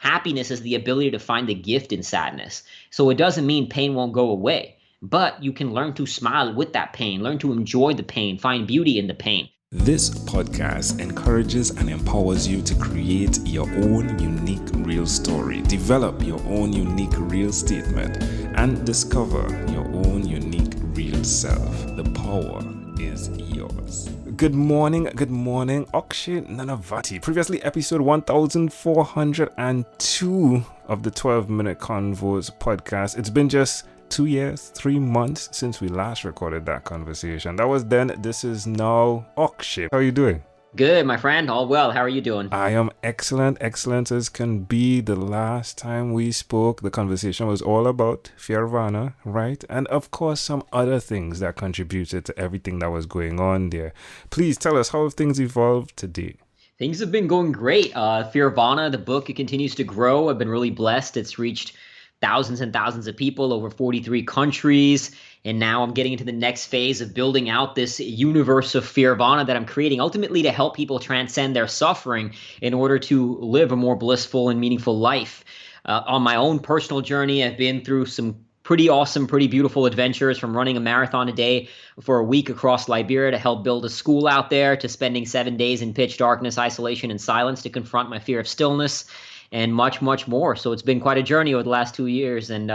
Happiness is the ability to find the gift in sadness. So it doesn't mean pain won't go away, but you can learn to smile with that pain, learn to enjoy the pain, find beauty in the pain. This podcast encourages and empowers you to create your own unique real story, develop your own unique real statement, and discover your own unique real self. The power is yours. Good morning, Akshay Nanavati. Previously, episode 1402 of the 12-Minute Convos podcast. It's been just 2 years, 3 months since we last recorded that conversation. That was then. This is now. Akshay, how are you doing? Good, my friend. All well. How are you doing? I am excellent as can be. The last time we spoke, the conversation was all about Fearvana, right? And of course, some other things that contributed to everything that was going on there. Please tell us, how have things evolved today? Things have been going great. Fearvana, the book, it continues to grow. I've been really blessed. It's reached thousands and thousands of people over 43 countries. And now I'm getting into the next phase of building out this universe of Fearvana that I'm creating, ultimately to help people transcend their suffering in order to live a more blissful and meaningful life. On my own personal journey, I've been through some pretty awesome, pretty beautiful adventures, from running a marathon a day for a week across Liberia to help build a school out there, to spending 7 days in pitch darkness, isolation, and silence to confront my fear of stillness, and much, much more. So it's been quite a journey over the last 2 years, and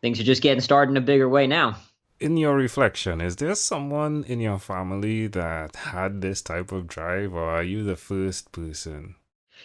things are just getting started in a bigger way now. In your reflection, is there someone in your family that had this type of drive, or are you the first person?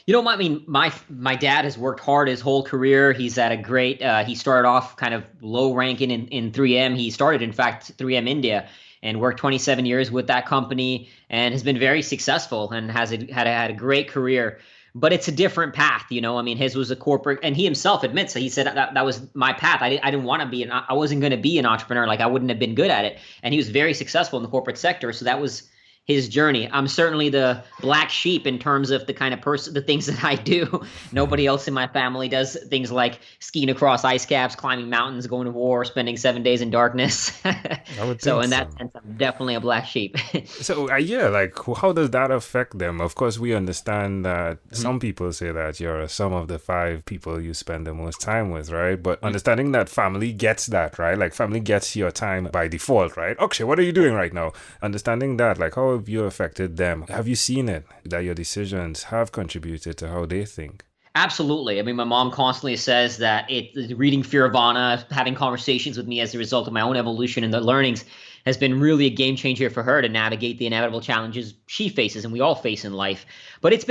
You know, my dad has worked hard his whole career. He's at a great, he started off kind of low ranking in 3M. He started, in fact, 3M India, and worked 27 years with that company and has been very successful and had a great career. But it's a different path, you know. I mean, his was a corporate, and he himself admits that. He said that was my path. I didn't want to be I wasn't going to be an entrepreneur. Like, I wouldn't have been good at it. And he was very successful in the corporate sector. So that was his journey. I'm certainly the black sheep in terms of the kind of person, the things that I do. Nobody else in my family does things like skiing across ice caps, climbing mountains, going to war, spending 7 days in darkness. So in that sense, I'm definitely a black sheep. So yeah, like, how does that affect them? Of course, we understand that some people say that you're a sum of the 5 people you spend the most time with, right? But understanding that family gets that, right? Like, family gets your time by default, right? Akshay, what are you doing right now? Understanding that, like, how have you affected them? Have you seen it, that your decisions have contributed to how they think? Absolutely. I mean, my mom constantly says that reading Fearvana, having conversations with me as a result of my own evolution and the learnings, has been really a game changer for her to navigate the inevitable challenges she faces and we all face in life. But it's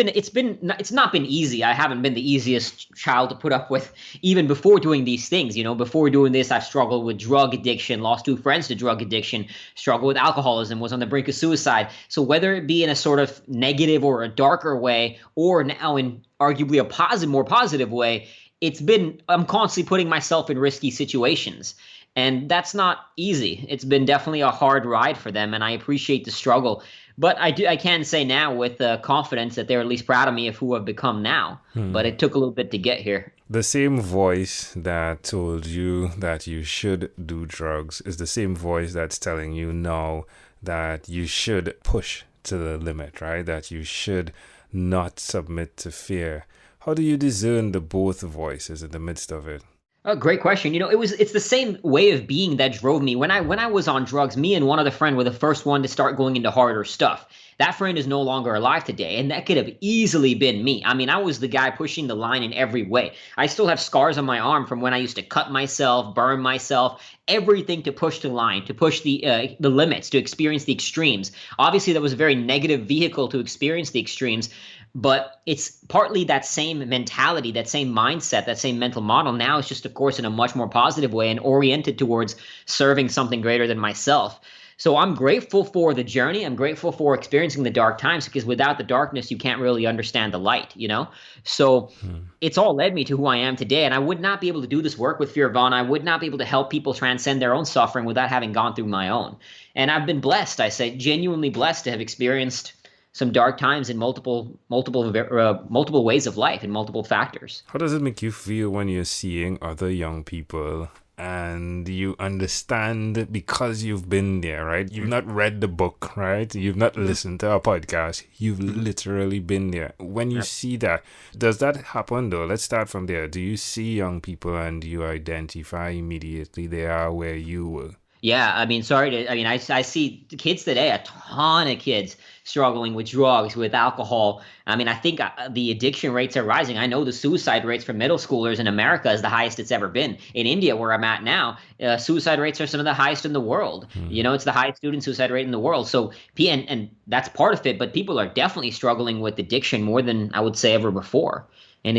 not been easy. I haven't been the easiest child to put up with even before doing these things. You know, before doing this, I've struggled with drug addiction, lost 2 friends to drug addiction, struggled with alcoholism, was on the brink of suicide. So whether it be in a sort of negative or a darker way, or now in arguably a more positive way, I'm constantly putting myself in risky situations. And that's not easy. It's been definitely a hard ride for them, and I appreciate the struggle. But I can say now with confidence that they're at least proud of me of who I've become now. But it took a little bit to get here. The same voice that told you that you should do drugs is the same voice that's telling you now that you should push to the limit, right? That you should not submit to fear. How do you discern the both voices in the midst of it? Oh, great question. You know, it's the same way of being that drove me. When I was on drugs, me and one other friend were the first one to start going into harder stuff. That friend is no longer alive today, and that could have easily been me. I mean, I was the guy pushing the line in every way. I still have scars on my arm from when I used to cut myself, burn myself, everything to push the line, to push the limits, to experience the extremes. Obviously, that was a very negative vehicle to experience the extremes. But it's partly that same mentality, that same mindset, that same mental model. Now it's just, of course, in a much more positive way and oriented towards serving something greater than myself. So I'm grateful for the journey. I'm grateful for experiencing the dark times, because without the darkness, you can't really understand the light, you know? So it's all led me to who I am today. And I would not be able to do this work with Fearvana. I would not be able to help people transcend their own suffering without having gone through my own. And I've been blessed, I say, genuinely blessed to have experienced some dark times in multiple ways of life and multiple factors. How does it make you feel when you're seeing other young people and you understand because you've been there, right? You've not read the book, right? You've not listened to a podcast. You've literally been there. When you see that, does that happen though? Let's start from there. Do you see young people and you identify immediately they are where you were? Yeah, I mean, I see kids today, a ton of kids struggling with drugs, with alcohol. I mean, I think the addiction rates are rising. I know the suicide rates for middle schoolers in America is the highest it's ever been. In India, where I'm at now, suicide rates are some of the highest in the world. You know, it's the highest student suicide rate in the world. So, and that's part of it, but people are definitely struggling with addiction more than I would say ever before. And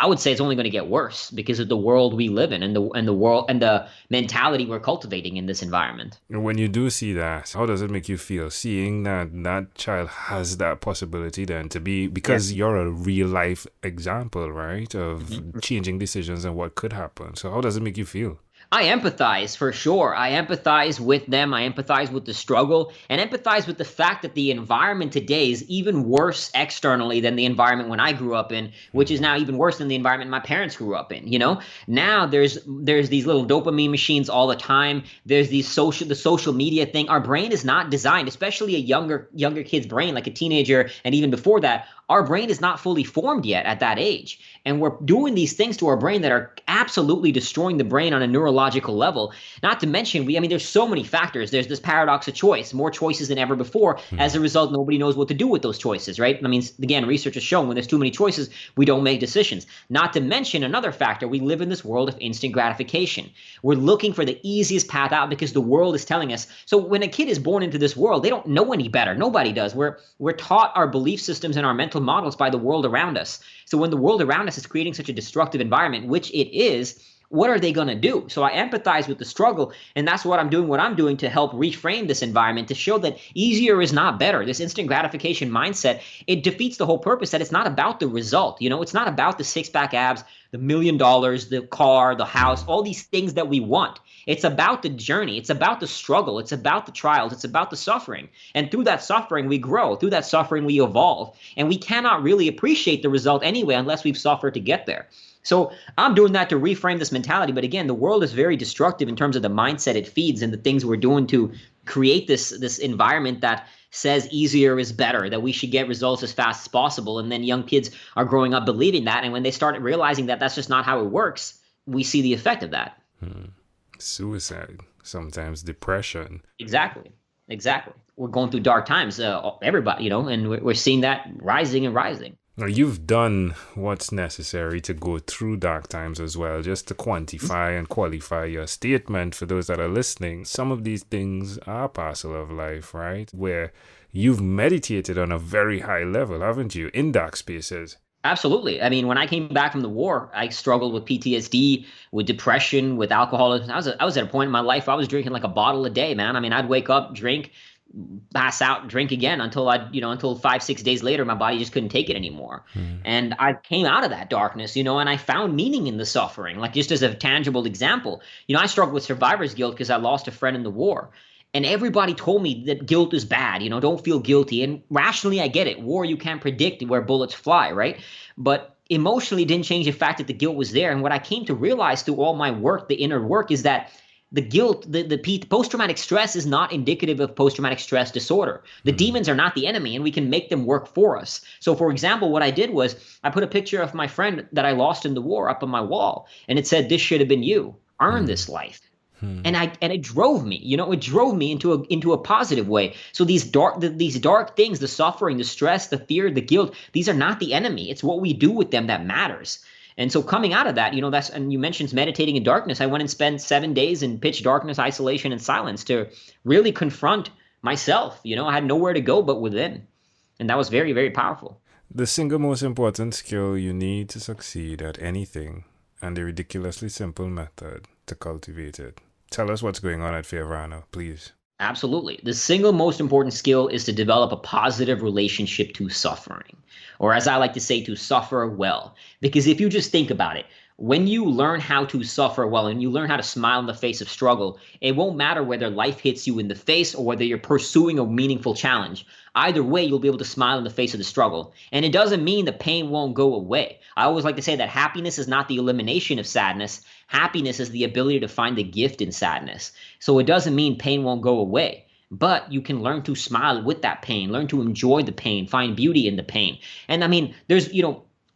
I would say it's only going to get worse because of the world we live in and the world and the mentality we're cultivating in this environment. When you do see that, how does it make you feel seeing that that child has that possibility then to be, because you're a real life example, right, of changing decisions and what could happen. So how does it make you feel? I empathize for sure. I empathize with them. I empathize with the struggle and empathize with the fact that the environment today is even worse externally than the environment when I grew up in, which is now even worse than the environment my parents grew up in. You know, now there's these little dopamine machines all the time. There's the social media thing. Our brain is not designed, especially a younger kid's brain, like a teenager, and even before that. Our brain is not fully formed yet at that age. And we're doing these things to our brain that are absolutely destroying the brain on a neurological level. Not to mention, there's so many factors. There's this paradox of choice, more choices than ever before. As a result, nobody knows what to do with those choices, right? I mean, again, research has shown when there's too many choices, we don't make decisions. Not to mention another factor, we live in this world of instant gratification. We're looking for the easiest path out because the world is telling us. So when a kid is born into this world, they don't know any better. Nobody does. We're taught our belief systems and our mental models by the world around us. So when the world around us is creating such a destructive environment, which it is, what are they going to do? So I empathize with the struggle, and that's what I'm doing to help reframe this environment, to show that easier is not better. This instant gratification mindset, it defeats the whole purpose, that it's not about the result. You know, it's not about the six-pack abs, the $1 million, the car, the house, all these things that we want. It's about the journey. It's about the struggle. It's about the trials. It's about the suffering. And through that suffering, we grow. Through that suffering, we evolve. And we cannot really appreciate the result anyway unless we've suffered to get there. So I'm doing that to reframe this mentality. But again, the world is very destructive in terms of the mindset it feeds and the things we're doing to create this environment that says easier is better, that we should get results as fast as possible. And then young kids are growing up believing that. And when they start realizing that that's just not how it works, we see the effect of that. Suicide, sometimes depression. Exactly. We're going through dark times, everybody, and we're seeing that rising and rising. Now, you've done what's necessary to go through dark times as well, just to quantify and qualify your statement for those that are listening. Some of these things are parcel of life, right? Where you've meditated on a very high level, haven't you, in dark spaces? Absolutely. I mean, when I came back from the war, I struggled with PTSD, with depression, with alcoholism. I was at a point in my life I was drinking like a bottle a day, man. I mean, I'd wake up, drink, pass out, drink again until until 5-6 days later, my body just couldn't take it anymore. And I came out of that darkness, and I found meaning in the suffering. Like, just as a tangible example, I struggled with survivor's guilt because I lost a friend in the war. And everybody told me that guilt is bad, don't feel guilty. And rationally, I get it. War, you can't predict where bullets fly, right? But emotionally, it didn't change the fact that the guilt was there. And what I came to realize through all my work, the inner work, is that the guilt, the post-traumatic stress is not indicative of post-traumatic stress disorder. The demons are not the enemy, and we can make them work for us. So, for example, what I did was I put a picture of my friend that I lost in the war up on my wall, and it said, "This should have been you. Earn this life." And it drove me, it drove me into a positive way. So these dark things, the suffering, the stress, the fear, the guilt, these are not the enemy. It's what we do with them that matters. And so coming out of that, and you mentioned meditating in darkness. I went and spent 7 days in pitch darkness, isolation, and silence to really confront myself. I had nowhere to go but within. And that was very, very powerful. The single most important skill you need to succeed at anything, and the ridiculously simple method to cultivate it. Tell us what's going on at Fearvana, please. Absolutely. The single most important skill is to develop a positive relationship to suffering, or as I like to say, to suffer well. Because if you just think about it, when you learn how to suffer well and you learn how to smile in the face of struggle, it won't matter whether life hits you in the face or whether you're pursuing a meaningful challenge. Either way, you'll be able to smile in the face of the struggle. And it doesn't mean the pain won't go away. I always like to say that happiness is not the elimination of sadness. Happiness is the ability to find the gift in sadness. So it doesn't mean pain won't go away. But you can learn to smile with that pain, learn to enjoy the pain, find beauty in the pain. And I mean, there's,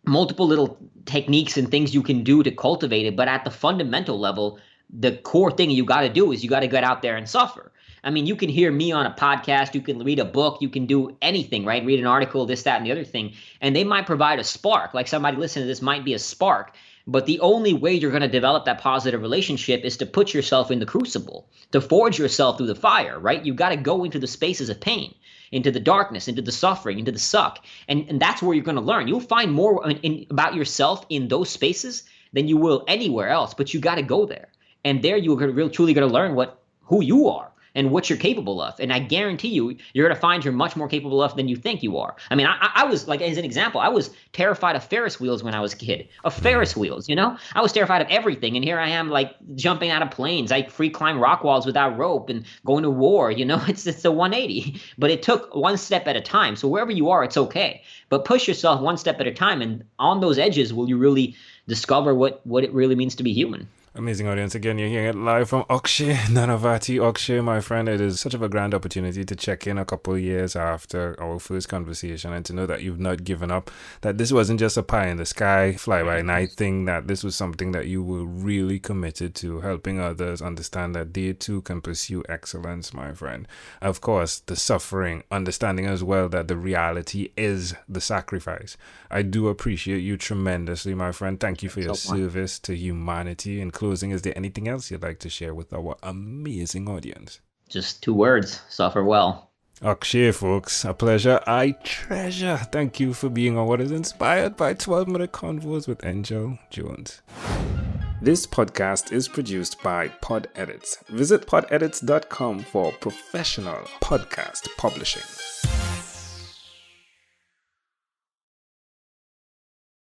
multiple little techniques and things you can do to cultivate it. But at the fundamental level, the core thing you got to do is you got to get out there and suffer. I mean, you can hear me on a podcast, you can read a book, you can do anything, right? Read an article, this, that, and the other thing. And they might provide a spark. Like somebody listening to this might be a spark. But the only way you're going to develop that positive relationship is to put yourself in the crucible, to forge yourself through the fire, right? You got to go into the spaces of pain, into the darkness, into the suffering, into the suck. And that's where you're going to learn. You'll find more about yourself in those spaces than you will anywhere else, but you got to go there. And there you're truly going to learn who you are and what you're capable of. And I guarantee you, you're going to find you're much more capable of than you think you are. I mean, I was, like, as an example, I was terrified of Ferris wheels when I was a kid. Of Ferris wheels, I was terrified of everything. And here I am, like, jumping out of planes. I free climb rock walls without rope and going to war. It's a 180. But it took one step at a time. So wherever you are, it's okay. But push yourself one step at a time. And on those edges will you really discover what it really means to be human. Amazing audience. Again, you're hearing it live from Akshay Nanavati. Akshay, my friend, it is such of a grand opportunity to check in a couple of years after our first conversation and to know that you've not given up, that this wasn't just a pie in the sky, fly-by-night thing, that this was something that you were really committed to, helping others understand that they too can pursue excellence, my friend. Of course, the suffering, understanding as well that the reality is the sacrifice. I do appreciate you tremendously, my friend. Thank you for your service to humanity. In closing, is there anything else you'd like to share with our amazing audience? Just 2 words: suffer well. Akshay, folks, a pleasure I treasure. Thank you for being on what is inspired by 12-Minute Convos with Angel Jones. This podcast is produced by Pod Edits. Visit podedits.com for professional podcast publishing.